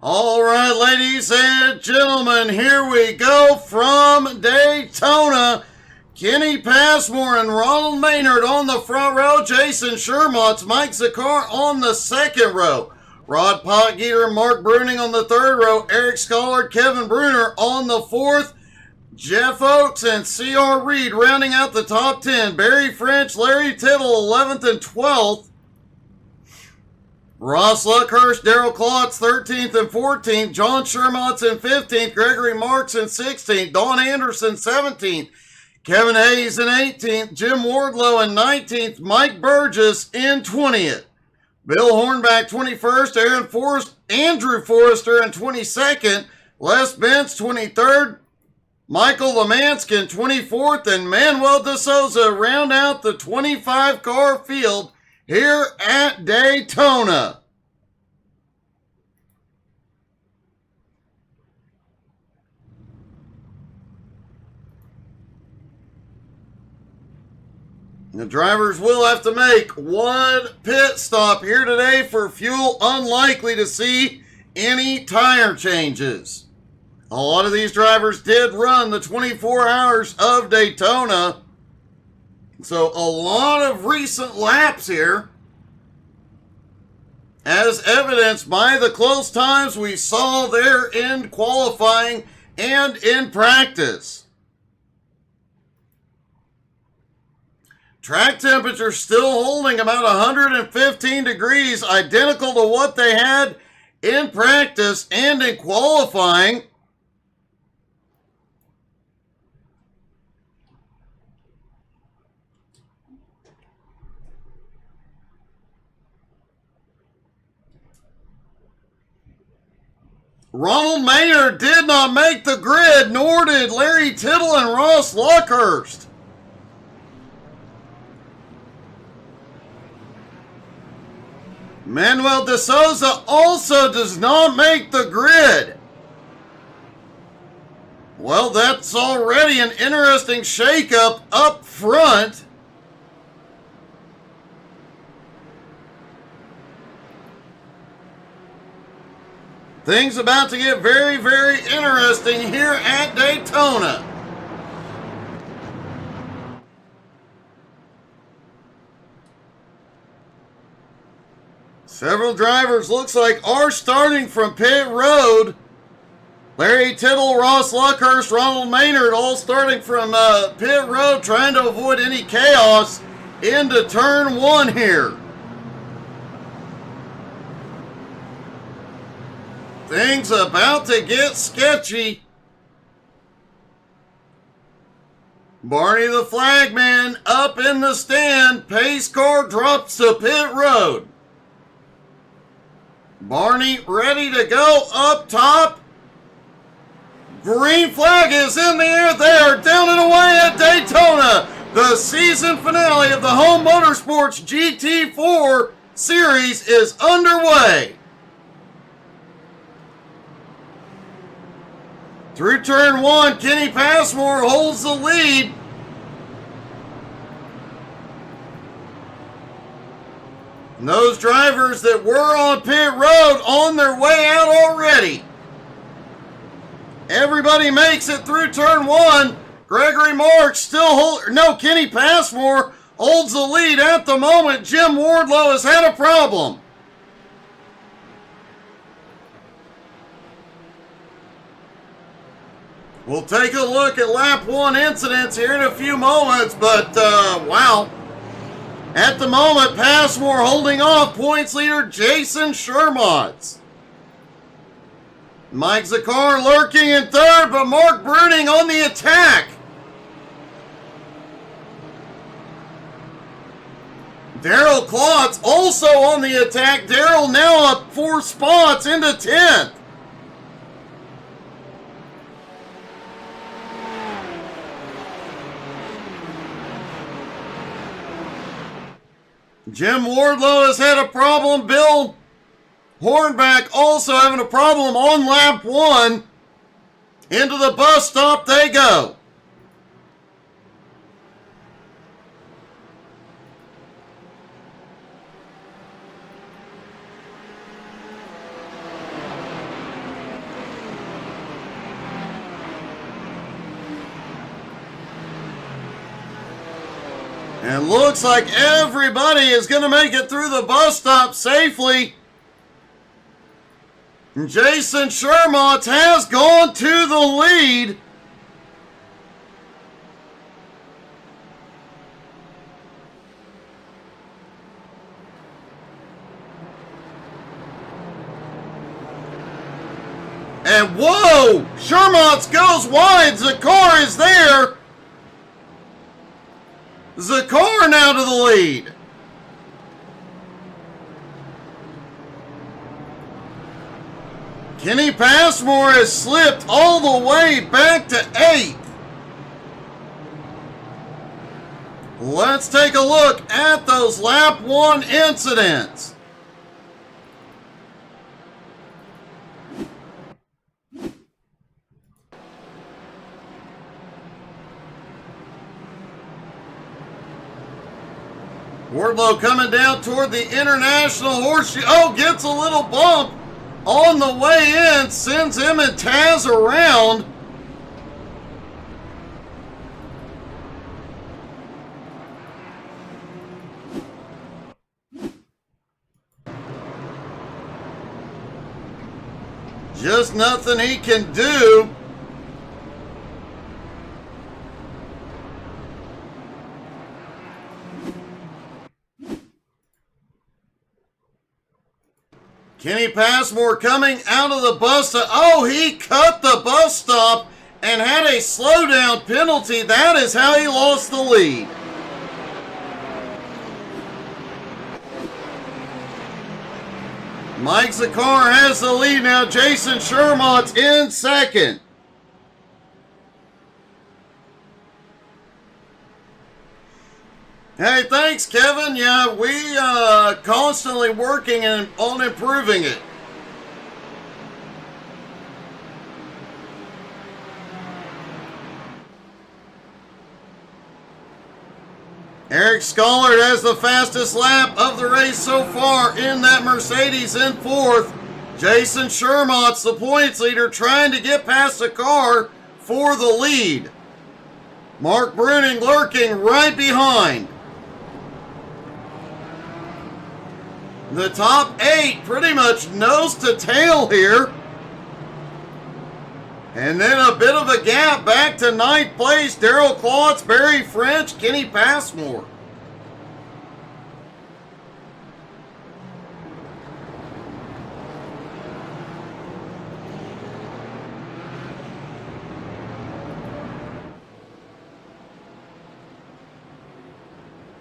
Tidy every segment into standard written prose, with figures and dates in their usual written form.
All right, ladies and gentlemen, here we go from Daytona. Kenny Passmore and Ronald Maynard on the front row. Jason Shermont's Mike Zakar on the second row. Rod Potgieter and Mark Bruning on the third row. Eric Schollard, Kevin Bruner on the fourth. Jeff Oakes and C.R. Reed rounding out the top 10. Barry French, Larry Tittle, 11th and 12th. Ross Luckhurst, Darrell Klotz, 13th and 14th. John Shermont's in 15th. Gregory Marks in 16th. Don Anderson, 17th. Kevin Hayes in 18th. Jim Wardlow in 19th. Mike Burgess in 20th. Bill Hornback, 21st. Andrew Forrester in 22nd. Les Bentz, 23rd. Michael Lemanskin, 24th. And Manuel de Souza round out the 25-car field here at Daytona. The drivers will have to make one pit stop here today for fuel. Unlikely to see any tire changes. A lot of these drivers did run the 24 hours of Daytona. So a lot of recent laps here, as evidenced by the close times we saw there in qualifying and in practice. Track temperature still holding about 115 degrees, identical to what they had in practice and in qualifying. Ronald Maynard did not make the grid, nor did Larry Tittle and Ross Luckhurst. Manuel de Souza also does not make the grid. Well, that's already an interesting shakeup up front. Things about to get very, very interesting here at Daytona. Several drivers, looks like, are starting from pit road. Larry Tittle, Ross Luckhurst, Ronald Maynard, all starting from pit road, trying to avoid any chaos into turn one here. Things about to get sketchy. Barney the Flagman up in the stand. Pace car drops to pit road. Barney ready to go up top. Green flag is in the air. They are down and away at Daytona. The season finale of the Home Motorsports GT4 series is underway. Through turn one, Kenny Passmore holds the lead. And those drivers that were on pit road on their way out already. Everybody makes it through turn one. Gregory Marks Kenny Passmore holds the lead at the moment. Jim Wardlow has had a problem. We'll take a look at lap one incidents here in a few moments, but wow. At the moment, Passmore holding off points leader Jason Shermont. Mike Zakar lurking in third, but Mark Bruning on the attack. Darrell Klotz also on the attack. Darrell now up 4 spots into 10th. Jim Wardlow has had a problem. Bill Hornback also having a problem on lap one. Into the bus stop they go. And looks like everybody is going to make it through the bus stop safely. And Jason Shermont has gone to the lead. And whoa! Shermont goes wide. Zakar is there. Zakar now to the lead. Kenny Passmore has slipped all the way back to 8th. Let's take a look at those lap 1 incidents. Wardlow coming down toward the International Horseshoe. Oh, gets a little bump on the way in. Sends him and Taz around. Just nothing he can do. Kenny Passmore coming out of the bus stop. Oh, he cut the bus stop and had a slowdown penalty. That is how he lost the lead. Mike Zakar has the lead now. Jason Shermont's in second. Hey, thanks, Kevin. Yeah, we constantly working on improving it. Eric Scollard has the fastest lap of the race so far in that Mercedes in 4th. Jason Shermont's the points leader, trying to get past the car for the lead. Mark Bruning lurking right behind. The top 8 pretty much nose to tail here. And then a bit of a gap back to 9th place. Darrell Klotz, Barry French, Kenny Passmore.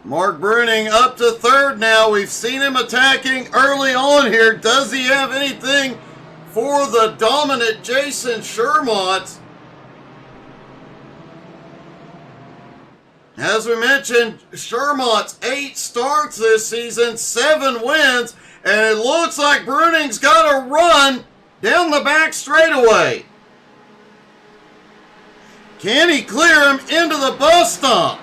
Mark Bruning up to 3rd now. We've seen him attacking early on here. Does he have anything for the dominant Jason Shermont? As we mentioned, Shermont's 8 starts this season, 7 wins, and it looks like Bruning's got a run down the back straightaway. Can he clear him into the bus stop?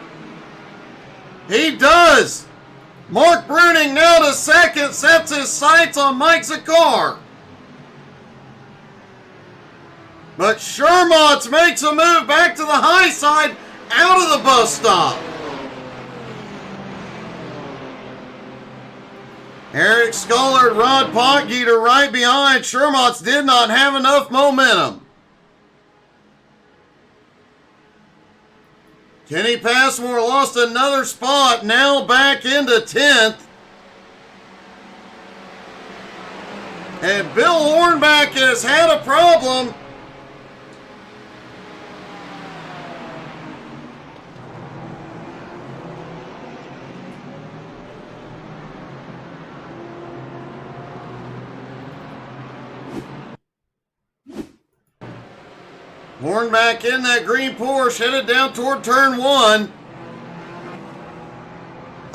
He does. Mark Bruning now to 2nd, sets his sights on Mike Zakar. But Shermont makes a move back to the high side, out of the bus stop. Eric Scollard, Rod Potgieter right behind. Shermont did not have enough momentum. Kenny Passmore lost another spot, now back into 10th. And Bill Hornback has had a problem. Hornback in that green Porsche, headed down toward turn 1.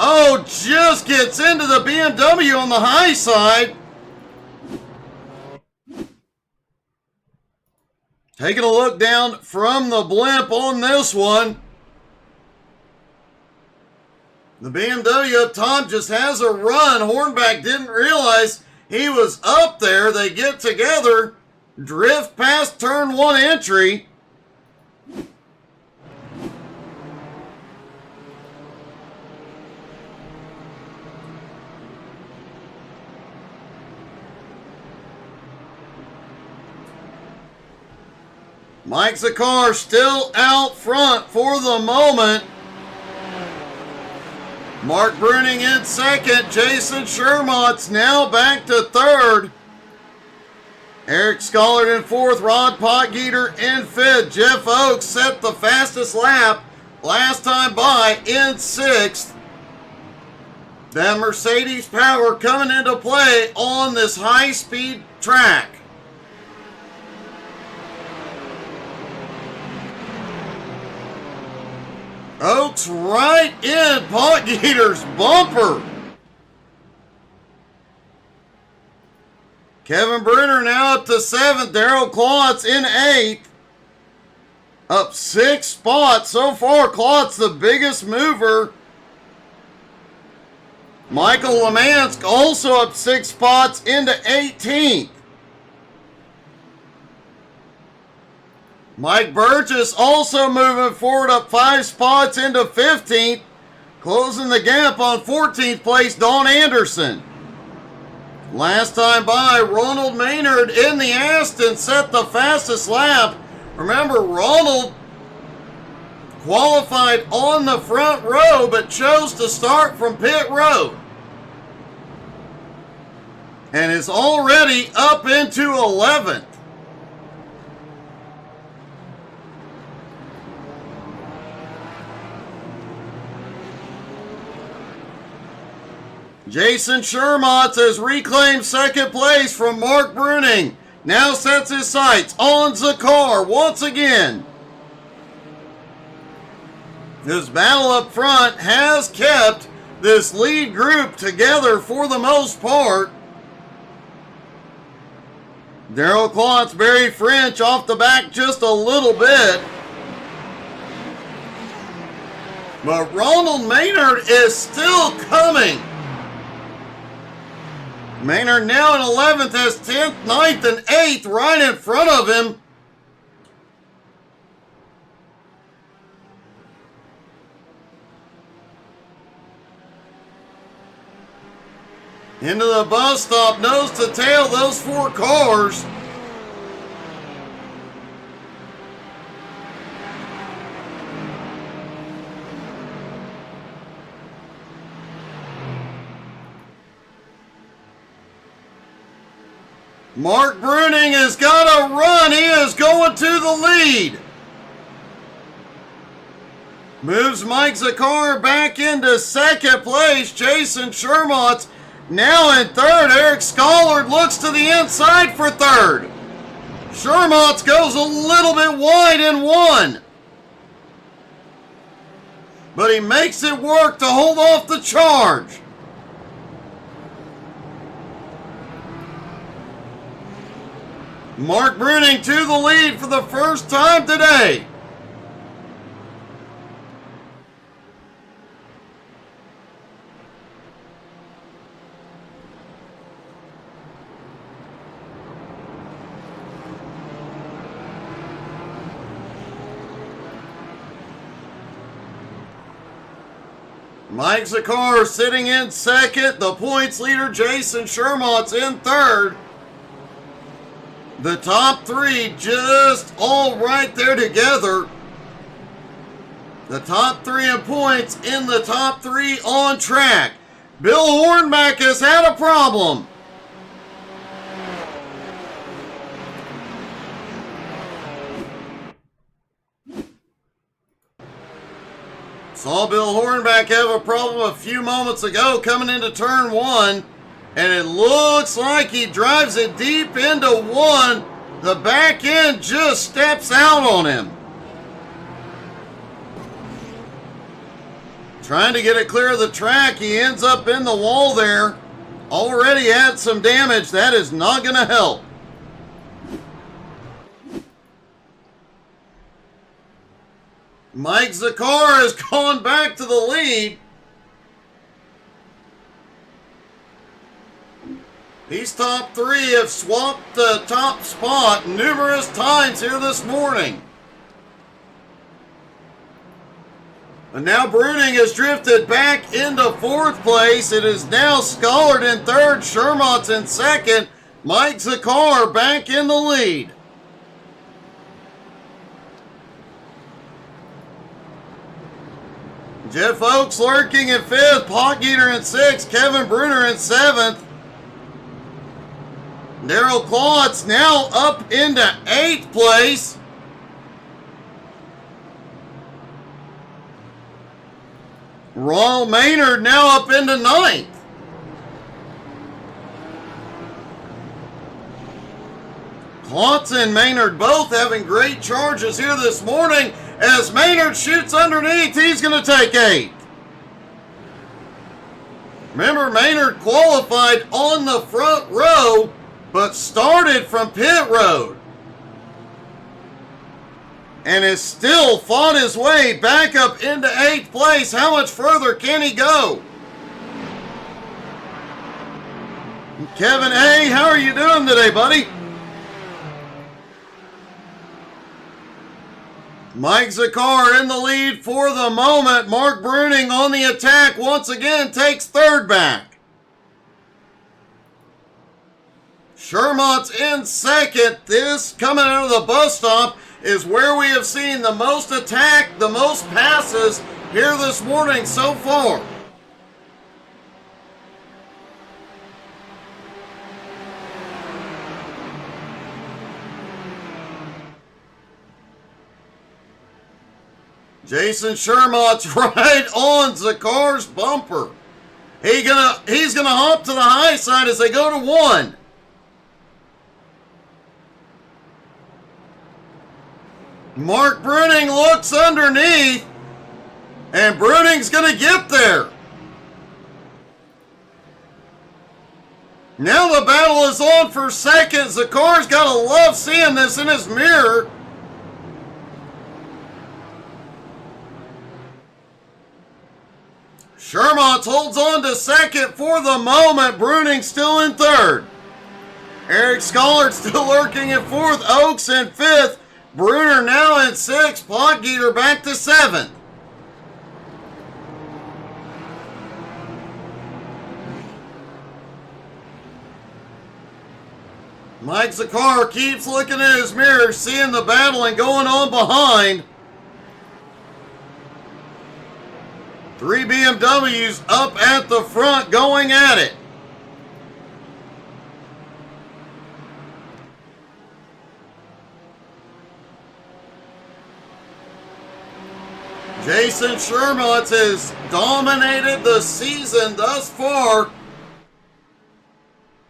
Oh, just gets into the BMW on the high side. Taking a look down from the blimp on this one. The BMW up top just has a run. Hornback didn't realize he was up there. They get together. Drift past turn 1 entry. Mike Zakar still out front for the moment. Mark Bruning in second. Jason Shermott's now back to third. Eric Scollard in fourth. Rod Potgieter in fifth. Jeff Oakes set the fastest lap last time by in sixth. That Mercedes power coming into play on this high-speed track. Oakes right in Potgieter's bumper. Kevin Brunner now up to seventh. Darrell Klotz in eighth. Up 6 spots so far. Klotz the biggest mover. Michael Lemansk also up 6 spots into 18th. Mike Burgess also moving forward up 5 spots into 15th. Closing the gap on 14th place, Don Anderson. Last time by, Ronald Maynard in the Aston set the fastest lap. Remember, Ronald qualified on the front row but chose to start from pit road. And is already up into 11th. Jason Shermott has reclaimed second place from Mark Bruning. Now sets his sights on Zakar once again. His battle up front has kept this lead group together for the most part. Darrell Klotz, Barry French off the back just a little bit. But Ronald Maynard is still coming. Maynard now in 11th has 10th, 9th, and 8th right in front of him. Into the bus stop, nose to tail, those 4 cars. Mark Bruning has got a run. He is going to the lead. Moves Mike Zakar back into second place. Jason Shermott's now in third. Eric Scollard looks to the inside for third. Shermott's goes a little bit wide in one. But he makes it work to hold off the charge. Mark Bruning to the lead for the first time today. Mike Zakar sitting in second. The points leader Jason Shermott's in third. The top 3 just all right there together. The top 3 in points in the top 3 on track. Bill Hornback has had a problem. Saw Bill Hornback have a problem a few moments ago coming into turn 1. And it looks like he drives it deep into 1. The back end just steps out on him. Trying to get it clear of the track. He ends up in the wall there. Already had some damage. That is not going to help. Mike Zakar has gone back to the lead. These top 3 have swapped the top spot numerous times here this morning. And now Bruning has drifted back into 4th place. It is now Scollard in 3rd, Shermott's in 2nd, Mike Zakar back in the lead. Jeff Oakes lurking in 5th, Potgieter in 6th, Kevin Bruner in 7th. Daryl Klotz now up into 8th place. Ronald Maynard now up into 9th. Klotz and Maynard both having great charges here this morning. As Maynard shoots underneath, he's going to take 8th. Remember, Maynard qualified on the front row, but started from pit road. And has still fought his way back up into 8th place. How much further can he go? Kevin A., how are you doing today, buddy? Mike Zakar in the lead for the moment. Mark Bruning on the attack once again, takes 3rd back. Shermont's in 2nd. This coming out of the bus stop is where we have seen the most attack, the most passes here this morning so far. Jason Shermont's right on Zakar's bumper. He's gonna hop to the high side as they go to 1. Mark Bruning looks underneath, and Bruning's gonna get there. Now the battle is on for 2nd. Zakar's gotta love seeing this in his mirror. Shermont holds on to 2nd for the moment. Bruning still in 3rd. Eric Schollard still lurking in 4th. Oakes in 5th. Bruner now in 6th. Potgieter back to 7th. Mike Zakar keeps looking at his mirror, seeing the battle and going on behind. 3 BMWs up at the front going at it. Jason Shermont has dominated the season thus far.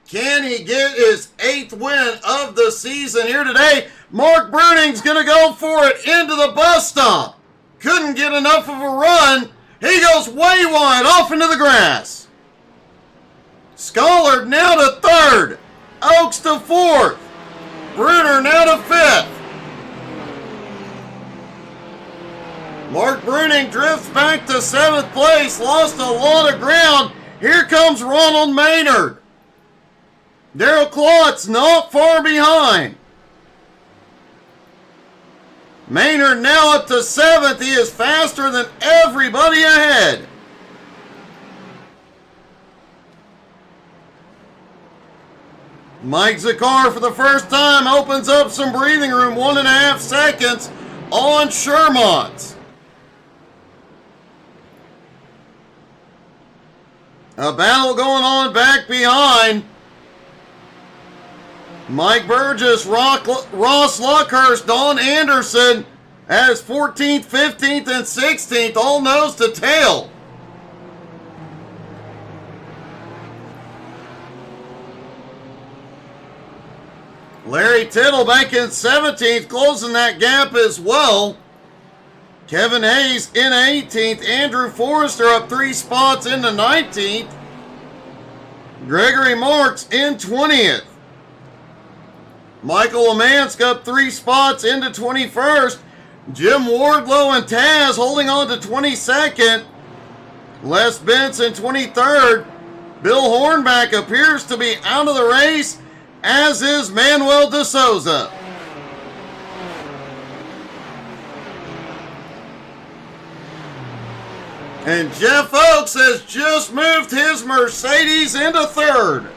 Can he get his 8th win of the season here today? Mark Bruning's going to go for it into the bus stop. Couldn't get enough of a run. He goes way wide off into the grass. Schollard now to 3rd. Oakes to 4th. Bruner now to 5th. Mark Bruning drifts back to 7th place. Lost a lot of ground. Here comes Ronald Maynard. Daryl Klotz not far behind. Maynard now up to 7th. He is faster than everybody ahead. Mike Zakar for the first time opens up some breathing room. 1.5 seconds on Shermont. A battle going on back behind. Mike Burgess, Ross Luckhurst, Don Anderson as 14th, 15th, and 16th, all nose to tail. Larry Tittle back in 17th, closing that gap as well. Kevin Hayes in 18th. Andrew Forrester up 3 spots into 19th. Gregory Marks in 20th. Michael Lemansk up 3 spots into 21st. Jim Wardlow and Taz holding on to 22nd. Les Benson 23rd. Bill Hornback appears to be out of the race, as is Manuel de Souza. And Jeff Oakes has just moved his Mercedes into 3rd.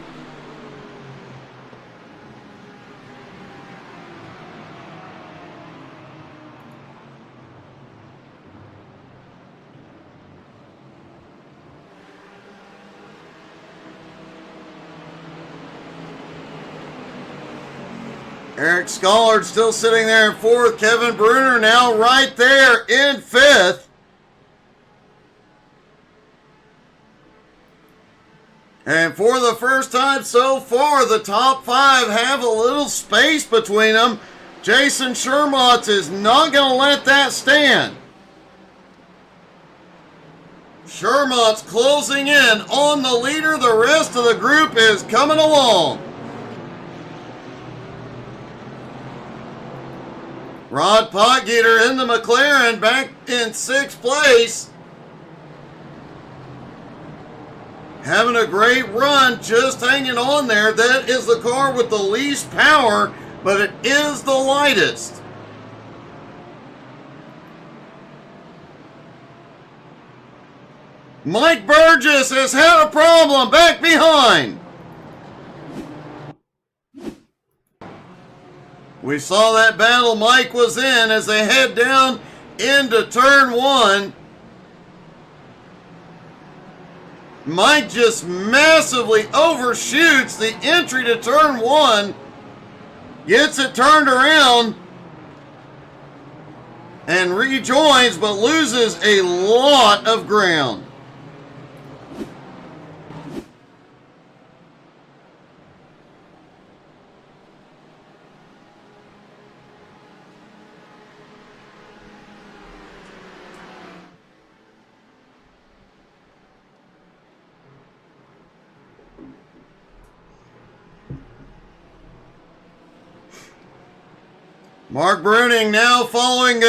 Eric Scollard still sitting there in fourth. Kevin Bruner now right there in fifth. And for the first time so far, the top five have a little space between them. Jason Shermott is not going to let that stand. Shermott's closing in on the leader. The rest of the group is coming along. Rod Potgieter in the McLaren back in sixth place. Having a great run, just hanging on there. That is the car with the least power, but it is the lightest. Mike Burgess has had a problem back behind. We saw that battle Mike was in as they head down into turn one. Mike just massively overshoots the entry to turn one, gets it turned around, and rejoins, but loses a lot of ground. Mark Bruning now following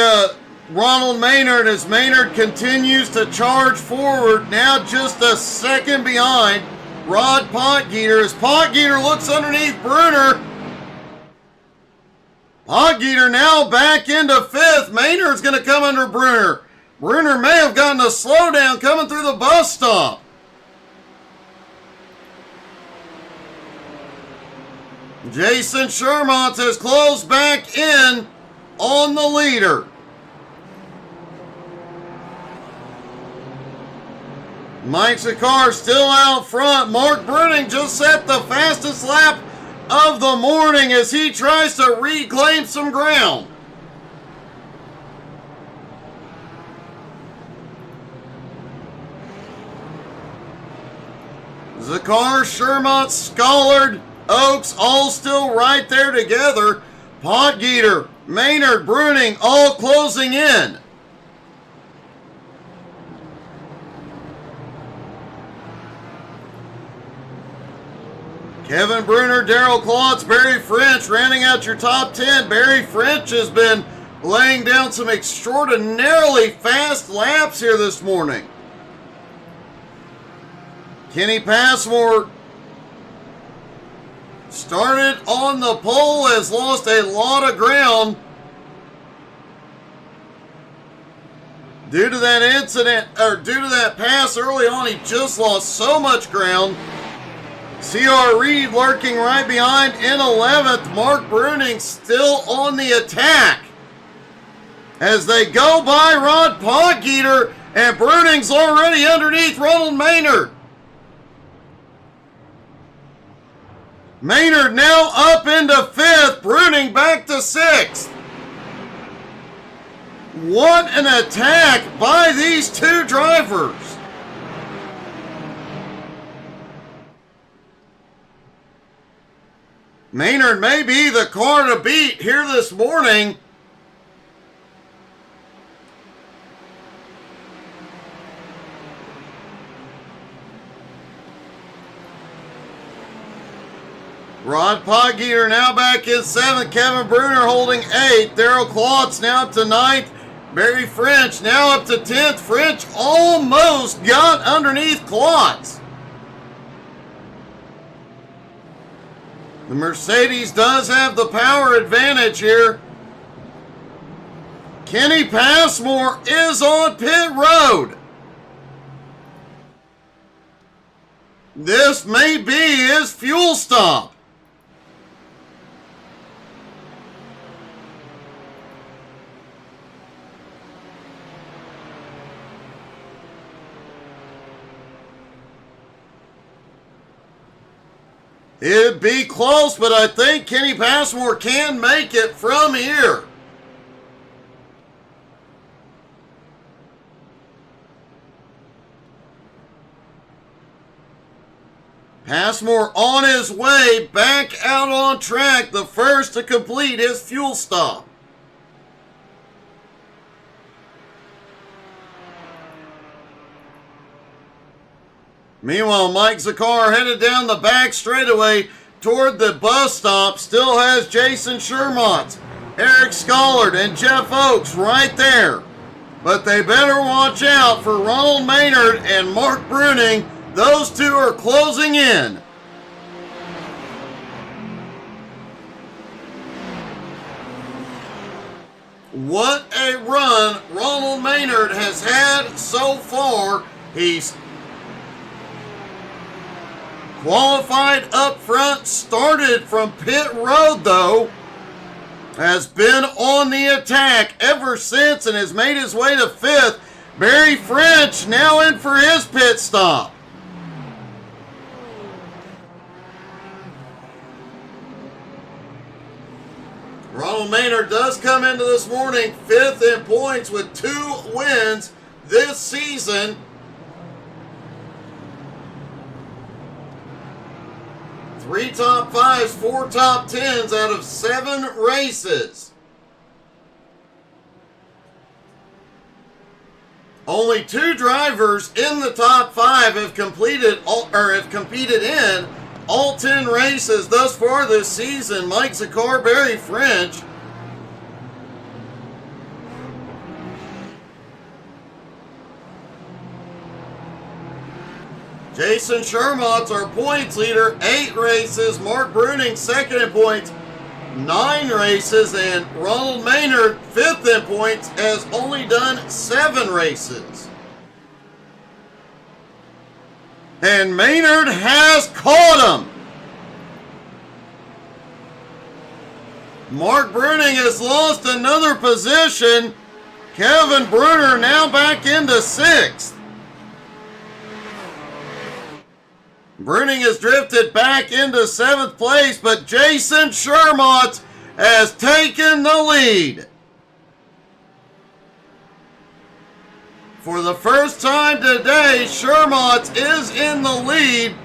Ronald Maynard as Maynard continues to charge forward. Now just a second behind Rod Potgieter as Potgieter looks underneath Bruner. Potgieter now back into fifth. Maynard's going to come under Bruner. Bruner may have gotten a slowdown coming through the bus stop. Jason Shermont has closed back in on the leader. Mike Zakar still out front. Mark Bruning just set the fastest lap of the morning as he tries to reclaim some ground. Zakar, Shermont, Scollard, Oaks all still right there together. Potgieter, Maynard, Bruning all closing in. Kevin Bruner, Darrell Klotz, Barry French rounding out your top 10. Barry French has been laying down some extraordinarily fast laps here this morning. Kenny Passmore started on the pole, has lost a lot of ground due to that incident, or due to that pass early on. He just lost so much ground. C.R. Reed lurking right behind in 11th. Mark Bruning still on the attack as they go by Rod Potgieter, and Bruning's already underneath Ronald Maynard. Maynard now up into fifth. Bruning back to 6th. What an attack by these two drivers. Maynard may be the car to beat here this morning. Rod Potgieter now back in 7th. Kevin Bruner holding 8th. Darrell Klotz now up to 9th. Barry French now up to 10th. French almost got underneath Klotz. The Mercedes does have the power advantage here. Kenny Passmore is on pit road. This may be his fuel stop. It'd be close, but I think Kenny Passmore can make it from here. Passmore on his way back out on track, the first to complete his fuel stop. Meanwhile, Mike Zakar headed down the back straightaway toward the bus stop. Still has Jason Shermont, Eric Scollard, and Jeff Oakes right there. But they better watch out for Ronald Maynard and Mark Bruning. Those two are closing in. What a run Ronald Maynard has had so far. He's qualified up front, started from pit road though, has been on the attack ever since and has made his way to 5th. Barry French now in for his pit stop. Ronald Maynard does come into this morning 5th in points with 2 wins this season. 3 top 5s, 4 top 10s out of 7 races. Only 2 drivers in the top 5 have competed in all 10 races thus far this season. Mike Zakar, Barry French. Jason Shermont's our points leader, 8 races. Mark Bruning, second in points, 9 races. And Ronald Maynard, 5th in points, has only done 7 races. And Maynard has caught him. Mark Bruning has lost another position. Kevin Bruner now back into 6th. Bruning has drifted back into 7th place, but Jason Shermont has taken the lead. For the first time today, Shermont is in the lead.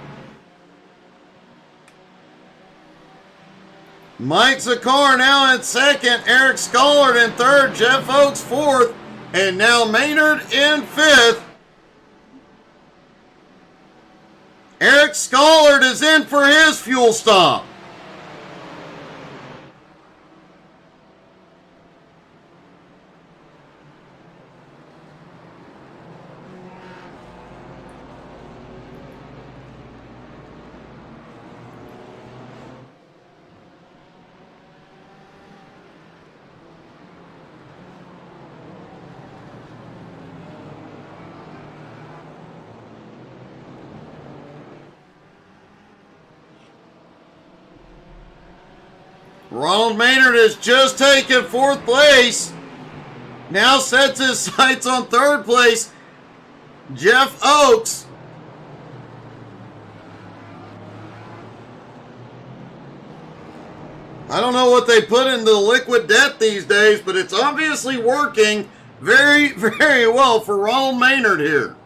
Mike Zakar now in 2nd, Eric Scollard in 3rd, Jeff Oakes 4th, and now Maynard in 5th. Eric Scollard is in for his fuel stop. Ronald Maynard has just taken 4th place. Now sets his sights on 3rd place. Jeff Oakes. I don't know what they put into the liquid death these days, but it's obviously working very, very well for Ronald Maynard here.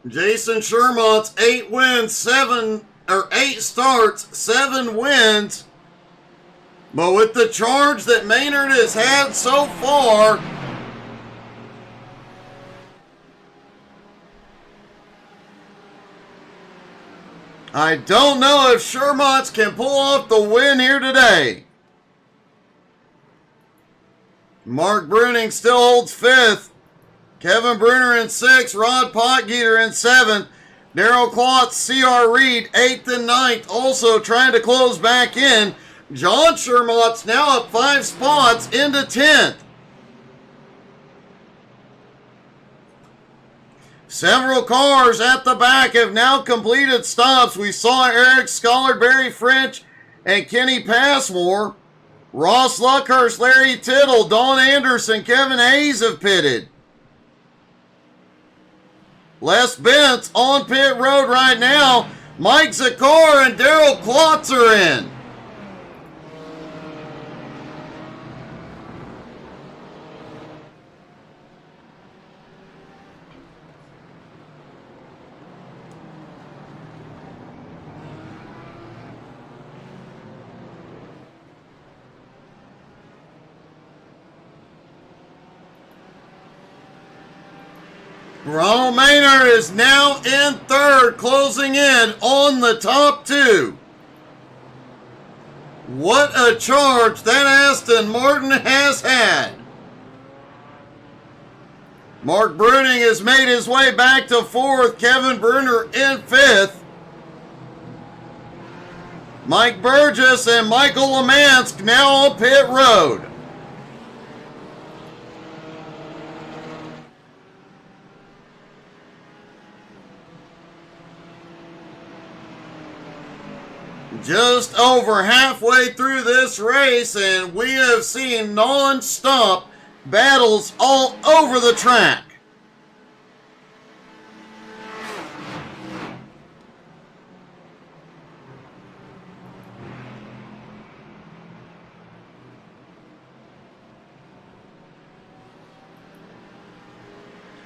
Jason Shermont's 8 wins, 8 starts, 7 wins. But with the charge that Maynard has had so far, I don't know if Shermont's can pull off the win here today. Mark Bruning still holds 5th. Kevin Bruner in 6th, Rod Potgieter in 7th, Darrell Klotz, C.R. Reed 8th and 9th, also trying to close back in. John Shermont's now up 5 spots into 10th. Several cars at the back have now completed stops. We saw Eric Scollard, Barry French, and Kenny Passmore. Ross Luckhurst, Larry Tittle, Don Anderson, Kevin Hayes have pitted. Les Bentz on pit road right now. Mike Zakar and Daryl Klotz are in. Ronald Maynard is now in third, closing in on the top two. What a charge that Aston Martin has had. Mark Bruning has made his way back to fourth. Kevin Bruner in fifth. Mike Burgess and Michael Lemansk now on pit road. Just over halfway through this race, and we have seen non-stop battles all over the track.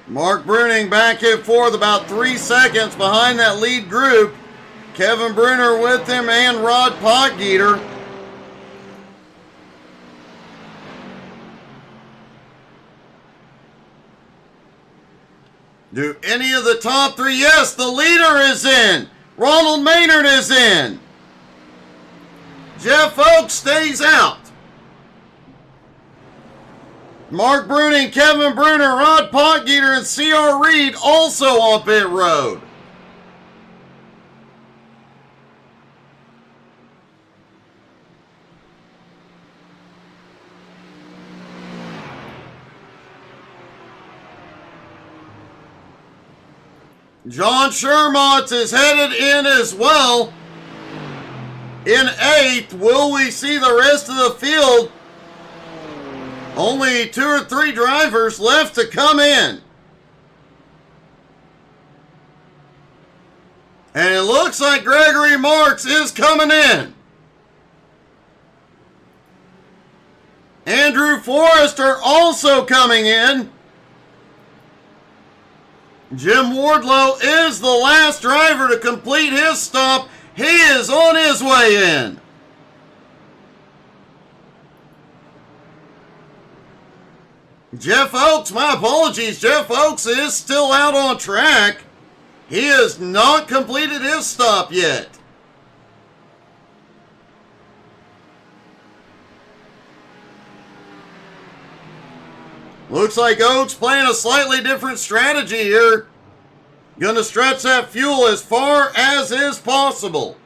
Mark Bruning back in fourth, about 3 seconds behind that lead group. Kevin Bruner with him and Rod Potgieter. Do any of the top three? Yes, the leader is in. Ronald Maynard is in. Jeff Oakes stays out. Mark Bruning, Kevin Bruner, Rod Potgieter, and C.R. Reed also on pit road. John Shermott is headed in as well. In eighth, will we see the rest of the field? Only 2 or 3 drivers left to come in. And it looks like Gregory Marks is coming in. Andrew Forrester also coming in. Jim Wardlow is the last driver to complete his stop. He is on his way in. Jeff Oakes, my apologies, Jeff Oakes is still out on track. He has not completed his stop yet. Looks like Oakes playing a slightly different strategy here. Gonna stretch that fuel as far as is possible.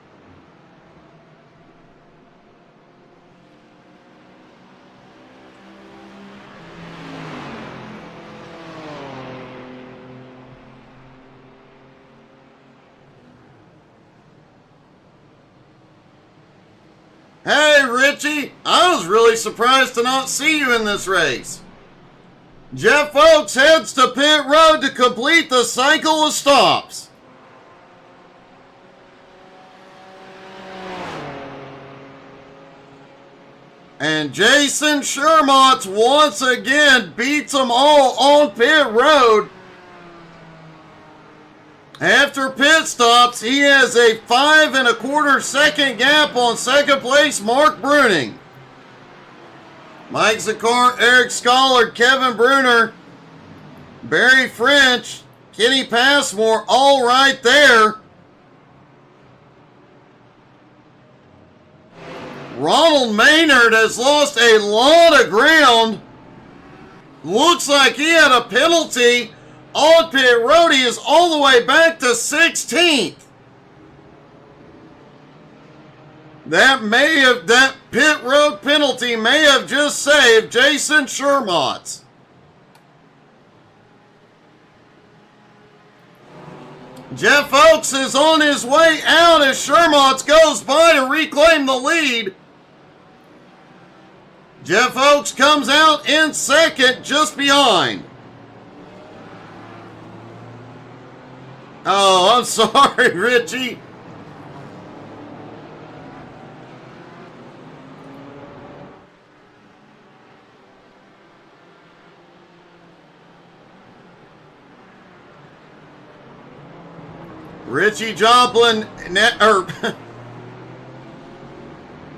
Hey Richie, I was really surprised to not see you in this race. Jeff Oakes heads to pit road to complete the cycle of stops. And Jason Shermott once again beats them all on pit road. After pit stops, he has a 5 1/4 second gap on second place Mark Bruning. Mike Zakar, Eric Schollard, Kevin Bruner, Barry French, Kenny Passmore, all right there. Ronald Maynard has lost a lot of ground. Looks like he had a penalty on pit road. He is all the way back to 16th. That pit road penalty may have just saved Jason Shermott. Jeff Oakes is on his way out as Shermott goes by to reclaim the lead. Jeff Oakes comes out in second, just behind. Oh, I'm sorry, Richie. Richie Joplin,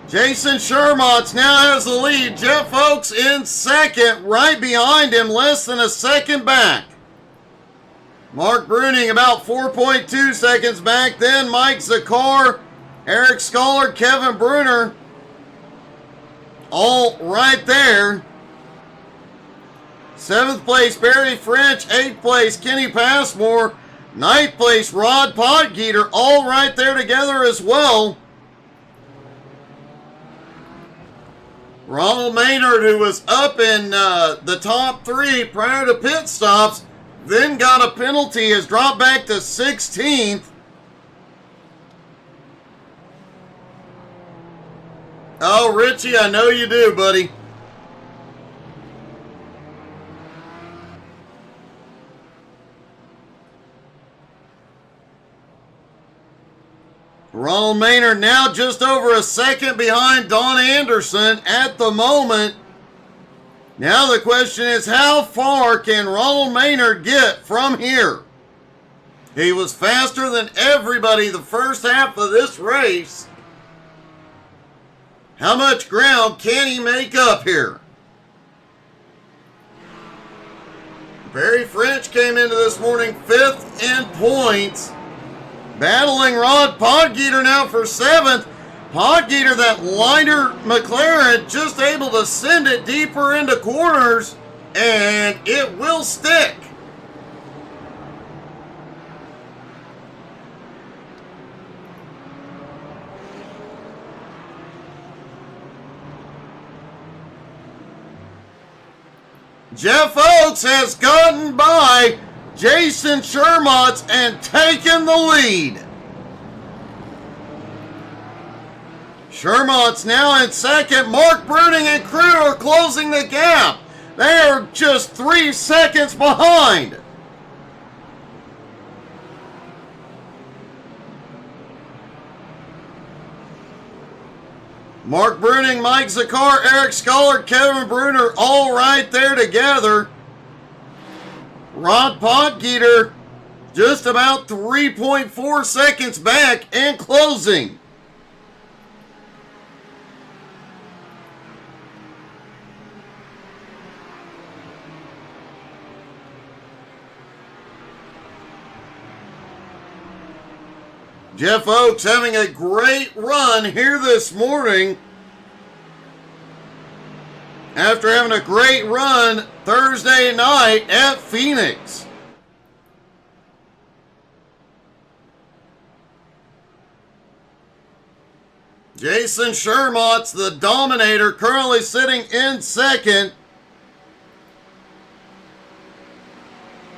Jason Shermont's now has the lead. Jeff Oakes in second, right behind him, less than a second back. Mark Bruning about 4.2 seconds back. Then Mike Zakar, Eric Scholar, Kevin Bruner, all right there. 7th place, Barry French. 8th place, Kenny Passmore. 9th place, Rod Podgeter, all right there together as well. Ronald Maynard, who was up in the top 3 prior to pit stops, then got a penalty, has dropped back to 16th. Oh, Richie, I know you do, buddy. Ronald Maynard now just over a second behind Don Anderson at the moment. Now the question is, how far can Ronald Maynard get from here? He was faster than everybody the first half of this race. How much ground can he make up here? Barry French came into this morning 5th in points. Battling Rod Podgeter now for 7th. Podgeter, that lighter McLaren, just able to send it deeper into corners, and it will stick. Jeff Oakes has gotten by Jason Shermont and taken the lead. Shermont's now in second. Mark Bruning and crew are closing the gap. They are just 3 seconds behind. Mark Bruning, Mike Zakar, Eric Scholar, Kevin Bruner, all right there together. Rod Podgeter just about 3.4 seconds back and closing. Jeff Oakes having a great run here this morning after having a great run Thursday night at Phoenix. Jason Shermont's the dominator, currently sitting in second.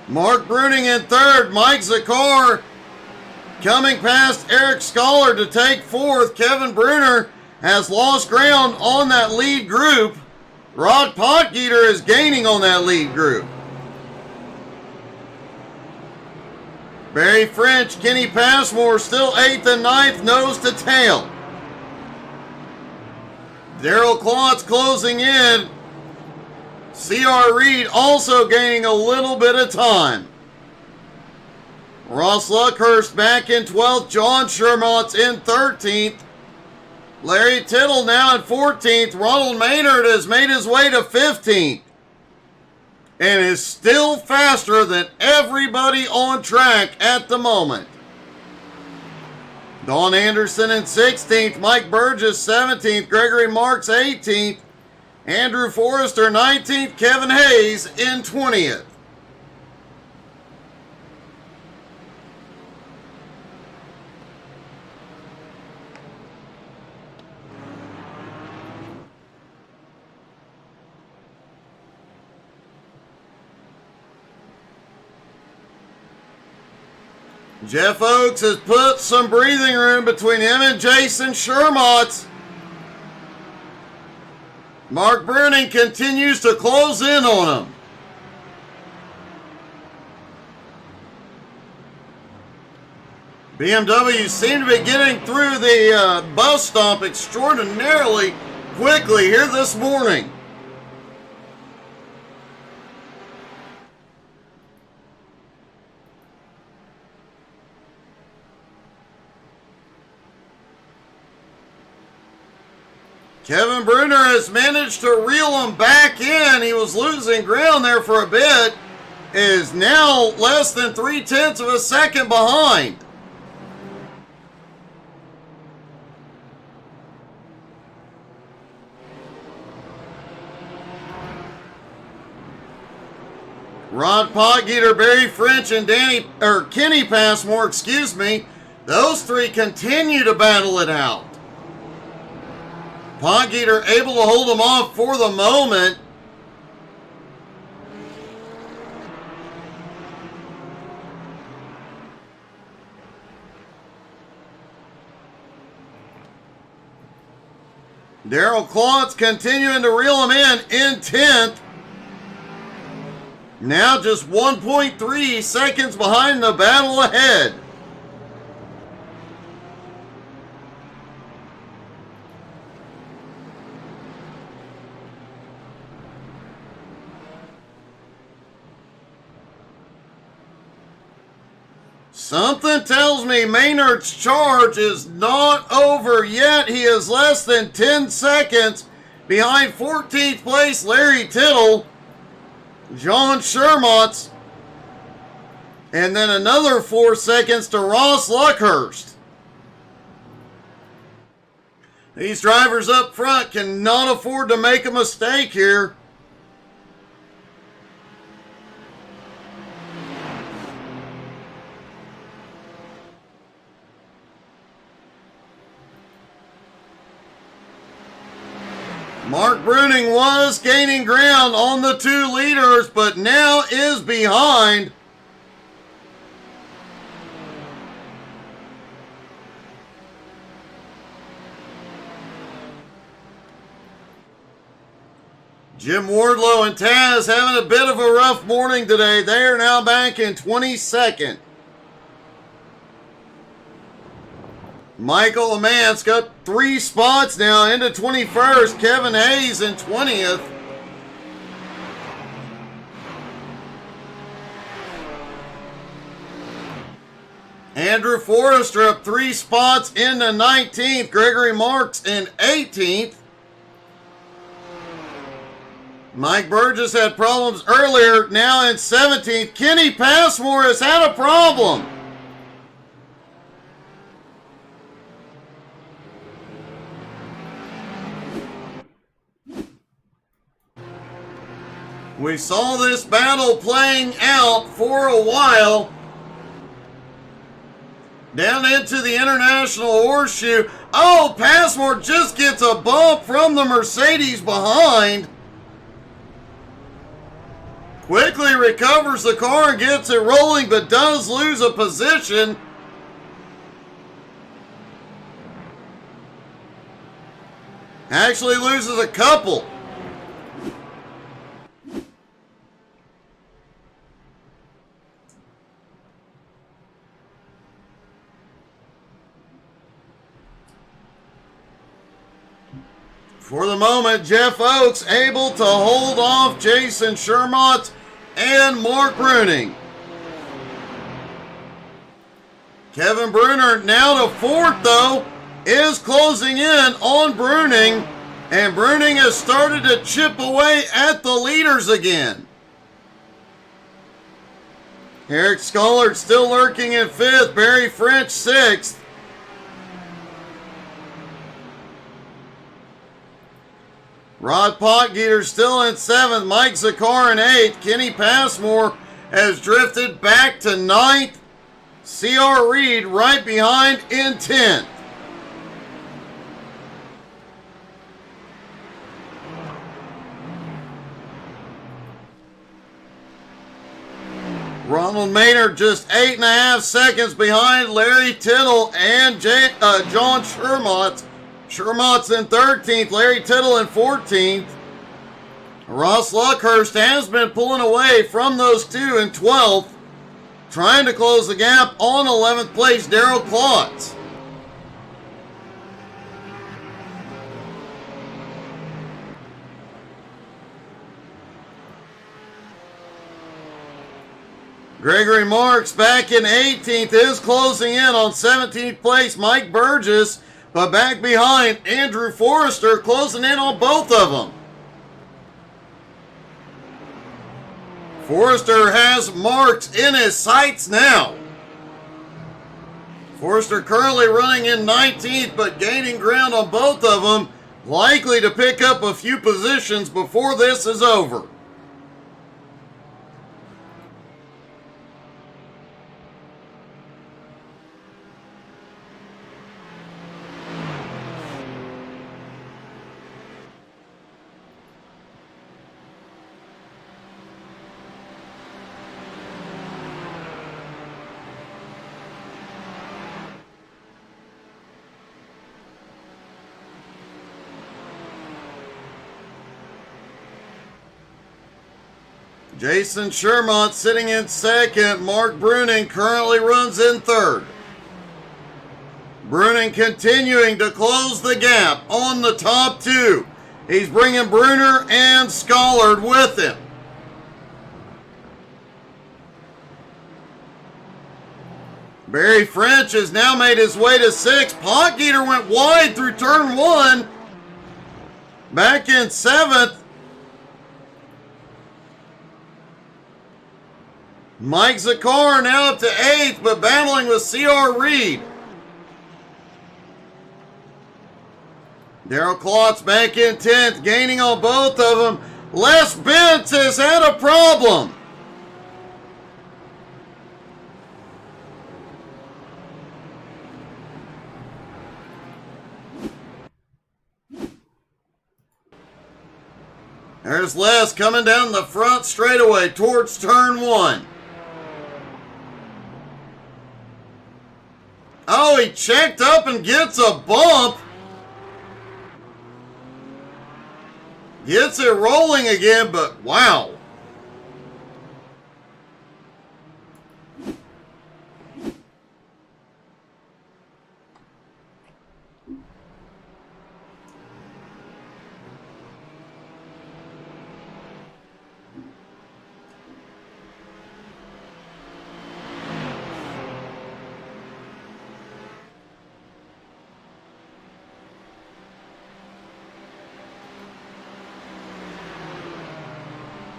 Mark Bruning in third. Mike Zakar coming past Eric Scholar to take fourth. Kevin Bruner has lost ground on that lead group. Rod Podgeter is gaining on that lead group. Barry French, Kenny Passmore still 8th and 9th, nose to tail. Darrell Klotz closing in. C.R. Reed also gaining a little bit of time. Ross Luckhurst back in 12th. John Shermont's in 13th. Larry Tittle now in 14th. Ronald Maynard has made his way to 15th. And is still faster than everybody on track at the moment. Don Anderson in 16th. Mike Burgess 17th. Gregory Marks 18th. Andrew Forrester 19th. Kevin Hayes in 20th. Jeff Oakes has put some breathing room between him and Jason Shermont. Mark Bruning continues to close in on him. BMW seem to be getting through the bus stop extraordinarily quickly here this morning. Kevin Bruner has managed to reel him back in. He was losing ground there for a bit. Is now less than 0.3 of a second behind. Rod Potgieter, Barry French, and Kenny Passmore, excuse me. Those three continue to battle it out. Potgieter able to hold him off for the moment. Darrell Klotz continuing to reel him in 10th. Now just 1.3 seconds behind the battle ahead. Something tells me Maynard's charge is not over yet. He is less than 10 seconds behind 14th place Larry Tittle, John Shermotz, and then another 4 seconds to Ross Luckhurst. These drivers up front cannot afford to make a mistake here. Mark Bruning was gaining ground on the 2 leaders, but now is behind. Jim Wardlow and Taz having a bit of a rough morning today. They are now back in 22nd. Michael Amance got 3 spots now into 21st. Kevin Hayes in 20th. Andrew Forrester up 3 spots into 19th. Gregory Marks in 18th. Mike Burgess had problems earlier, now in 17th. Kenny Passmore has had a problem. We saw this battle playing out for a while. Down into the International Horseshoe. Oh, Passmore just gets a bump from the Mercedes behind. Quickly recovers the car and gets it rolling, but does lose a position. Actually loses a couple. For the moment, Jeff Oakes able to hold off Jason Shermott and Mark Bruning. Kevin Bruner now to 4th, though, is closing in on Bruning, and Bruning has started to chip away at the leaders again. Eric Scollard still lurking in 5th, Barry French 6th. Rod Potgieter still in 7th. Mike Zakar in 8th. Kenny Passmore has drifted back to 9th. C.R. Reed right behind in 10th. Ronald Maynard just 8.5 seconds behind Larry Tittle and John Shermott. Shermott's in 13th, Larry Tittle in 14th. Ross Luckhurst has been pulling away from those two in 12th. Trying to close the gap on 11th place, Daryl Klotz. Gregory Marks back in 18th is closing in on 17th place, Mike Burgess, but back behind Andrew Forrester, closing in on both of them. Forrester has Marks in his sights now. Forrester currently running in 19th, but gaining ground on both of them, likely to pick up a few positions before this is over. Jason Shermont sitting in second. Mark Bruning currently runs in third. Bruning continuing to close the gap on the top two. He's bringing Bruner and Schollard with him. Barry French has now made his way to sixth. Potgieter went wide through turn one. Back in seventh. Mike Zakar now up to 8th, but battling with C.R. Reed. Daryl Klotz back in 10th, gaining on both of them. Les Bentz has had a problem. There's Les coming down the front straightaway towards turn one. Oh, he checked up and gets a bump. Gets it rolling again, but wow.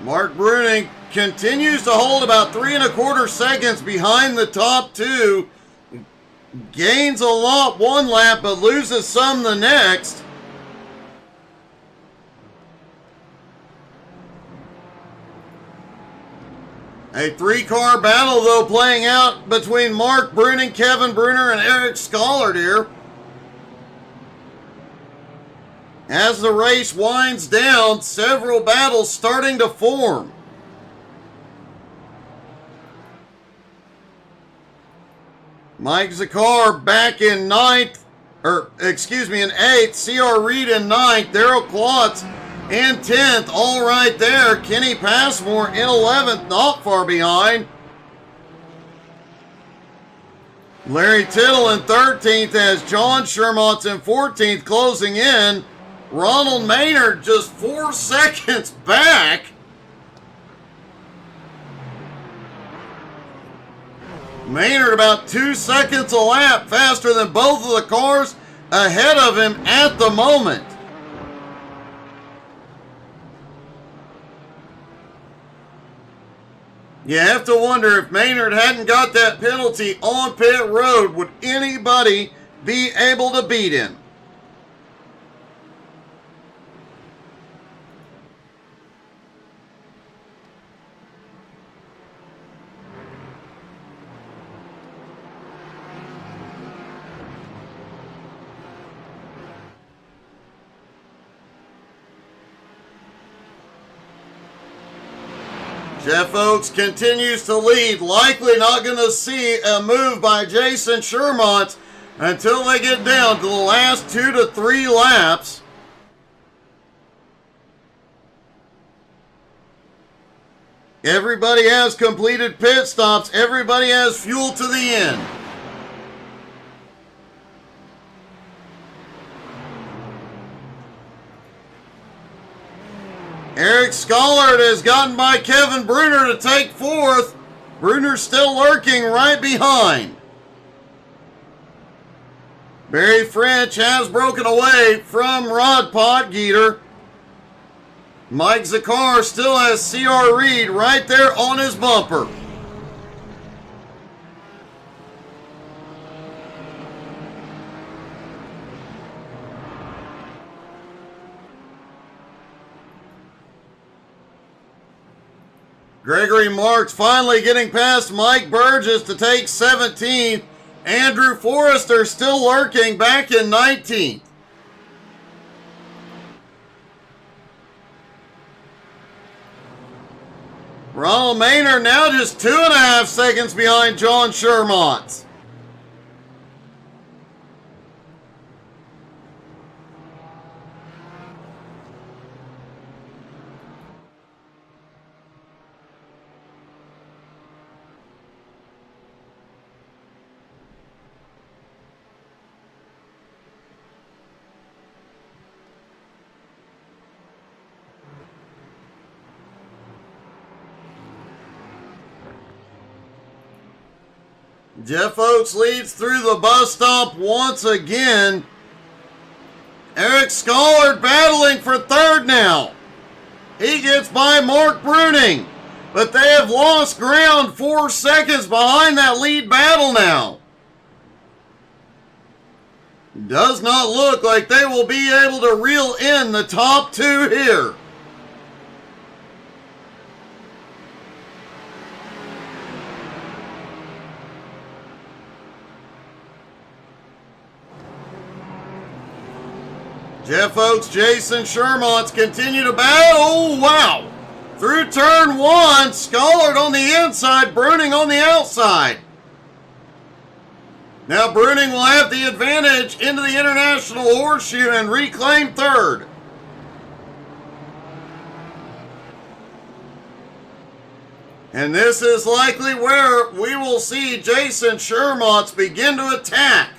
Mark Bruning continues to hold about 3 1/4 seconds behind the top two. Gains a lot one lap, but loses some the next. A 3-car battle, though, playing out between Mark Bruning, Kevin Bruner, and Eric Schollard here. As the race winds down, several battles starting to form. Mike Zakar back in in 8th. C.R. Reed in 9th. Daryl Klotz in 10th. All right there. Kenny Passmore in 11th, not far behind. Larry Tittle in 13th as John Shermont's in 14th, closing in. Ronald Maynard just 4 seconds back. Maynard about 2 seconds a lap faster than both of the cars ahead of him at the moment. You have to wonder, if Maynard hadn't got that penalty on pit road, would anybody be able to beat him? Jeff Oakes continues to lead. Likely not going to see a move by Jason Shermont until they get down to the last 2 to 3 laps. Everybody has completed pit stops. Everybody has fuel to the end. Eric Schollard has gotten by Kevin Bruner to take fourth. Bruner's still lurking right behind. Barry French has broken away from Rod Potgieter. Mike Zakar still has C.R. Reed right there on his bumper. Gregory Marks finally getting past Mike Burgess to take 17th. Andrew Forrester still lurking back in 19th. Ronald Maynard now just 2.5 seconds behind John Shermont. Jeff Oakes leads through the bus stop once again. Eric Schollard battling for third now. He gets by Mark Bruning, but they have lost ground 4 seconds behind that lead battle now. Does not look like they will be able to reel in the top two here. Jeff Oakes, Jason Shermont continue to battle. Oh, wow. Through turn one, Schollard on the inside, Bruning on the outside. Now Bruning will have the advantage into the International Horseshoe and reclaim third. And this is likely where we will see Jason Shermont begin to attack.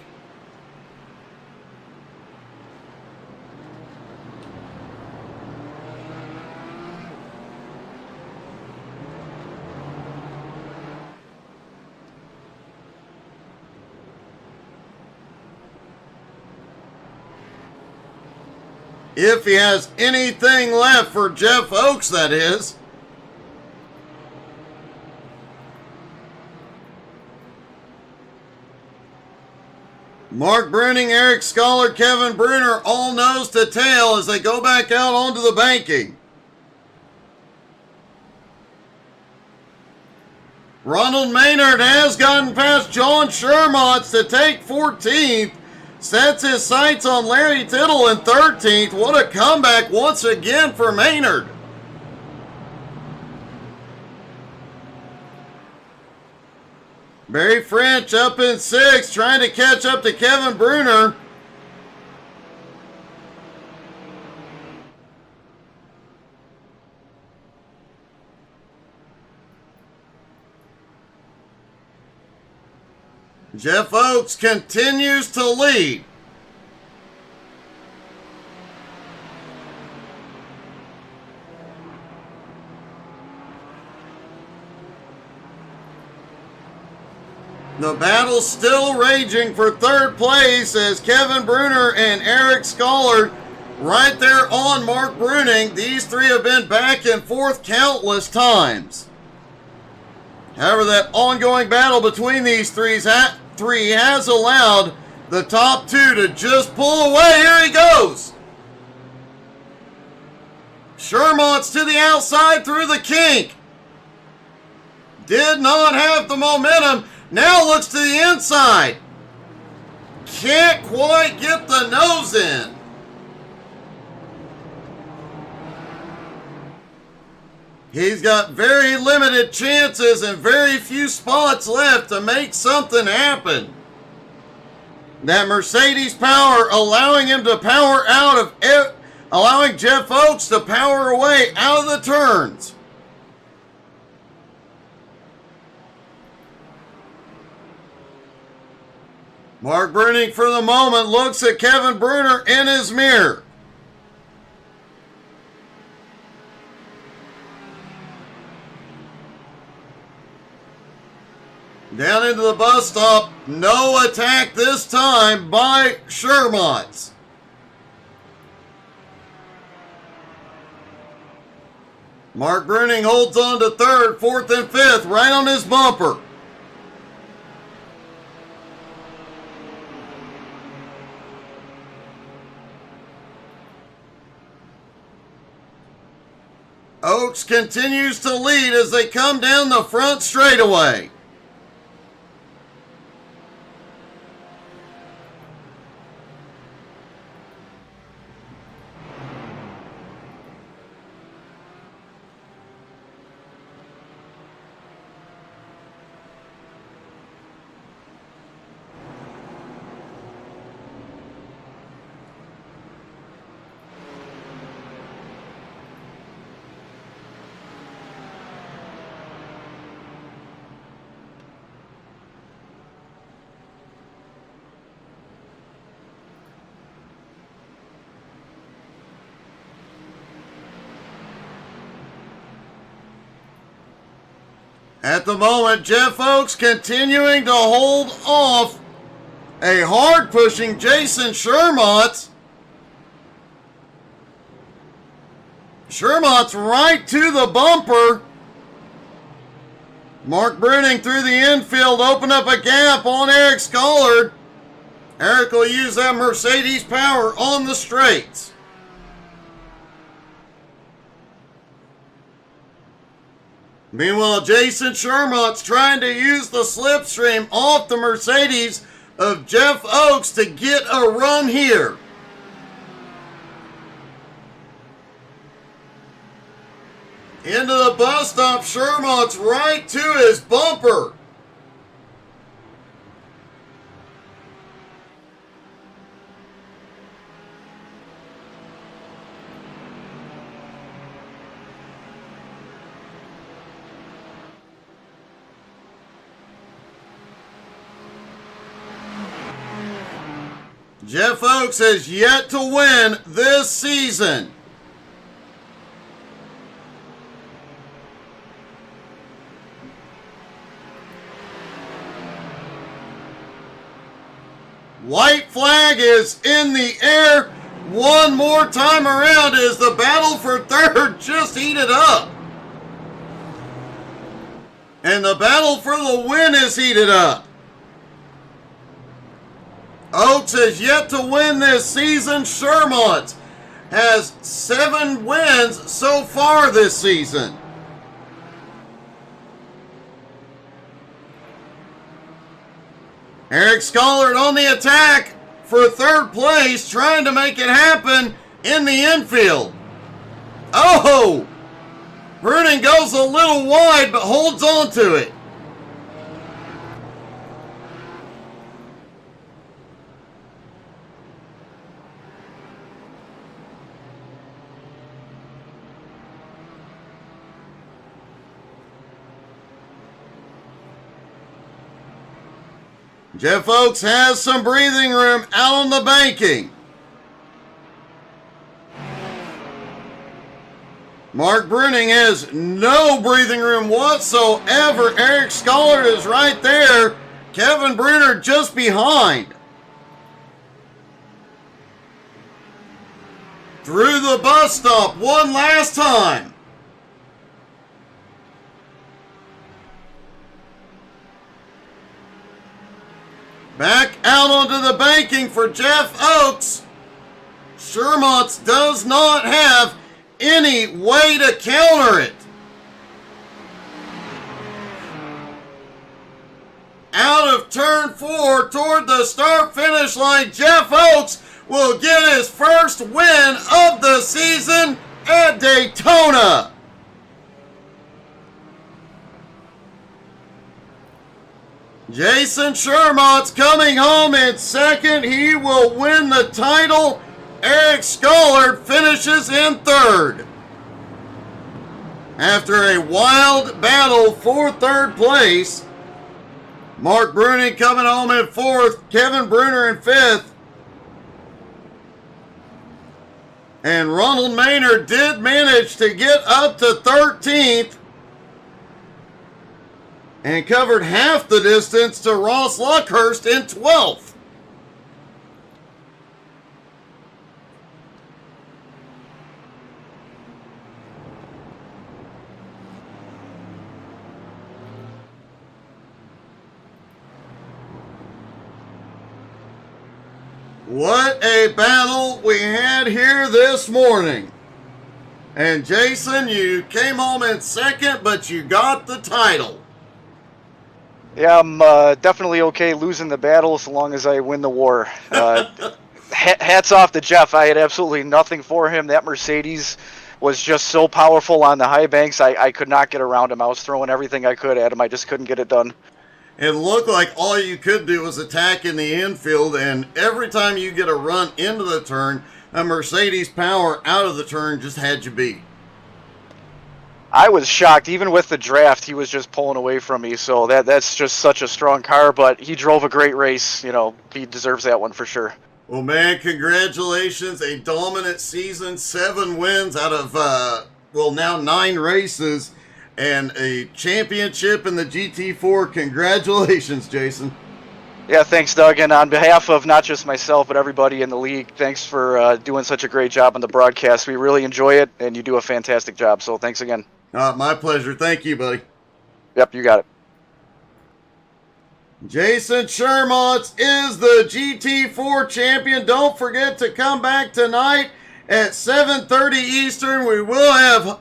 If he has anything left for Jeff Oakes, that is. Mark Bruning, Eric Schollard, Kevin Bruner all nose to tail as they go back out onto the banking. Ronald Maynard has gotten past John Shermont to take 14th. Sets his sights on Larry Tittle in 13th. What a comeback once again for Maynard. Barry French up in 6th, trying to catch up to Kevin Bruner. Jeff Oakes continues to lead. The battle's still raging for third place as Kevin Bruner and Eric Schollard right there on Mark Bruning. These three have been back and forth countless times. However, that ongoing battle between these three has allowed the top two to just pull away. Here he goes. Shermont's to the outside through the kink. Did not have the momentum. Now looks to the inside. Can't quite get the nose in. He's got very limited chances and very few spots left to make something happen. That Mercedes power allowing him to power out of, allowing Jeff Oakes to power away out of the turns. Mark Bruning for the moment looks at Kevin Bruner in his mirror. Down into the bus stop. No attack this time by Shermont. Mark Bruning holds on to third, fourth, and fifth, right on his bumper. Oaks continues to lead as they come down the front straightaway. At the moment, Jeff Oaks continuing to hold off a hard-pushing Jason Shermont. Shermont's right to the bumper. Mark Bruning through the infield, open up a gap on Eric Scollard. Eric will use that Mercedes power on the straights. Meanwhile, Jason Shermont's trying to use the slipstream off the Mercedes of Jeff Oaks to get a run here. Into the bus stop, Shermont's right to his bumper. Jeff Oaks has yet to win this season. White flag is in the air one more time around as the battle for third just heated up. And the battle for the win is heated up. Oaks has yet to win this season. Shermont has 7 wins so far this season. Eric Scollard on the attack for third place, trying to make it happen in the infield. Oh! Bruning goes a little wide, but holds on to it. Jeff Oaks has some breathing room out on the banking. Mark Bruning has no breathing room whatsoever. Eric Scollard is right there. Kevin Bruner just behind. Through the bus stop one last time. Back out onto the banking for Jeff Oaks. Shermont does not have any way to counter it. Out of turn 4 toward the start-finish line, Jeff Oaks will get his first win of the season at Daytona. Jason Shermont's coming home in second. He will win the title. Eric Scollard finishes in third. After a wild battle for third place, Mark Bruning coming home in 4th. Kevin Bruner in 5th. And Ronald Maynard did manage to get up to 13th and covered half the distance to Ross Luckhurst in 12th. What a battle we had here this morning. And Jason, you came home in 2nd, but you got the title. Yeah, I'm definitely okay losing the battle as long as I win the war. Hats off to Jeff. I had absolutely nothing for him. That Mercedes was just so powerful on the high banks. I could not get around him. I was throwing everything I could at him. I just couldn't get it done. It looked like all you could do was attack in the infield, and every time you get a run into the turn, a Mercedes power out of the turn just had you beat. I was shocked. Even with the draft, he was just pulling away from me. So that's just such a strong car, but he drove a great race. You know, he deserves that one for sure. Well, man, congratulations. A dominant season, 7 wins out of, now 9 races, and a championship in the GT4. Congratulations, Jason. Yeah, thanks, Doug. And on behalf of not just myself, but everybody in the league, thanks for doing such a great job on the broadcast. We really enjoy it, and you do a fantastic job. So thanks again. My pleasure. Thank you, buddy. Yep, you got it. Jason Shermont is the GT4 champion. Don't forget to come back tonight at 7:30 Eastern. We will have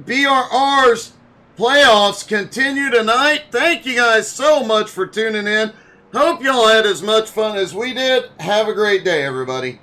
BRR's playoffs continue tonight. Thank you guys so much for tuning in. Hope y'all had as much fun as we did. Have a great day, everybody.